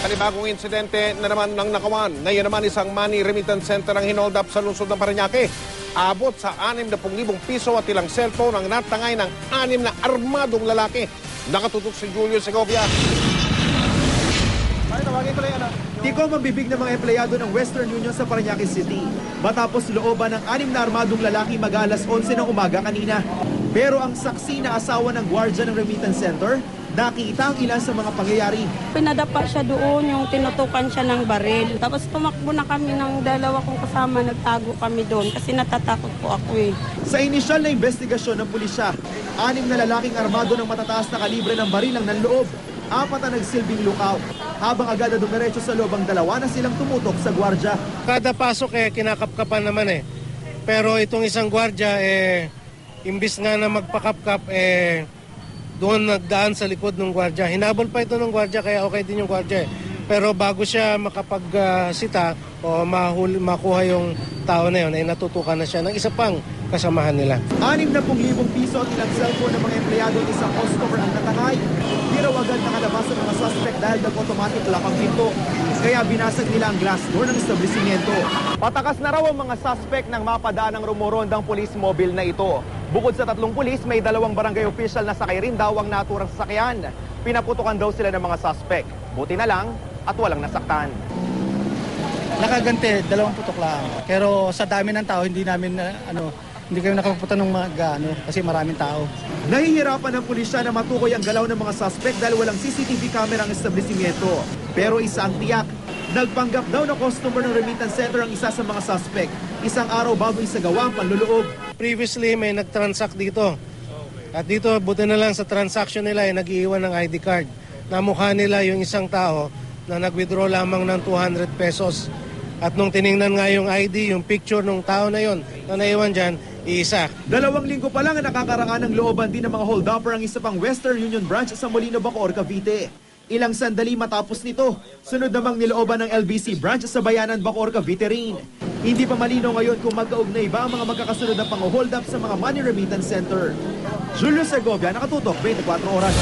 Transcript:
Panibagong insidente na naman ng nakawan. Ngayon naman isang money remittance center ang hinold up sa lungsod ng Parañaque. Abot sa 60,000 piso at ilang cellphone ang natangay ng 6 na armadong lalaki. Nakatutok si Julio Segovia. Tikom ang bibig ng mga empleyado ng Western Union sa Parañaque City. Matapos looban ng 6 na armadong lalaki mag-alas 11 ng umaga kanina. Pero ang saksi na asawa ng gwardiya ng remittance center, nakita ang ilan sa mga pangyayari. Pinadapa siya doon, yung tinutukan siya ng baril. Tapos tumakbo na kami ng dalawa kong kasama, nagtago kami doon kasi natatakot po ako eh. Sa inisyal na investigasyon ng pulisya, 6 na lalaking armado ng matataas na kalibre ng baril ang nanloob. 4 na nagsilbing lookout. Habang agad na dumiretso sa loob ang 2 na silang tumutok sa gwardiya. Kada pasok kinakapkapan naman eh. Pero itong isang gwardiya imbis nga na magpakapkap doon nagdaan sa likod ng gwardiya. Hinabol pa ito ng gwardiya kaya okay din yung gwardiya eh. Pero bago siya makapagsita o makuha yung tao na yun, ay natutukan na siya ng isa pang kasamahan nila. 60,000 piso at ilang cellphone ng mga empleyado at isang customer ang natangay. Di raw agad nakalabas ang mga suspect dahil nag-automatic lock ang pinto. Kaya binasag nila ang glass door ng establishmento. Patakas na raw ang mga suspect ng mapadaan ng rumorondang police mobile na ito. Bukod sa 3 pulis, may 2 barangay official na sakay rin daw ang naturang sasakyan. Pinaputukan daw sila ng mga suspect. Buti na lang at walang nasaktan. Nakaganti, 2 putok lang. Pero sa dami ng tao, hindi kami nakapunta ng kasi maraming tao. Nahihirapan ng pulisya na matukoy ang galaw ng mga suspect dahil walang CCTV camera ang establishmento. Pero isa ang tiyak, nagpanggap daw na customer ng remittance center ang isa sa mga suspect. Isang araw bago isagawa ang panluloob. Previously may nag-transact dito. At dito buti na lang sa transaction nila ay nag-iiwan ng ID card. Namukha nila yung isang tao na nag-withdraw lamang ng 200 pesos. At nung tiningnan nga yung ID, yung picture ng tao na yon na naiwan dyan, isa. 2 linggo pa lang ang nakakaraan ng looban din ng mga hold-upper ang isa pang Western Union branch sa Molino, Bacoor, Cavite. Ilang sandali matapos nito, sunod namang nilooban ng LBC branch sa Bayanan, Bacoor, Cavite rin. Hindi pa malinaw ngayon kung magkaugnay ba ang mga magkakasunod na pang-hold up sa mga money remittance center. Julio Segovia, nakatutok 24 oras.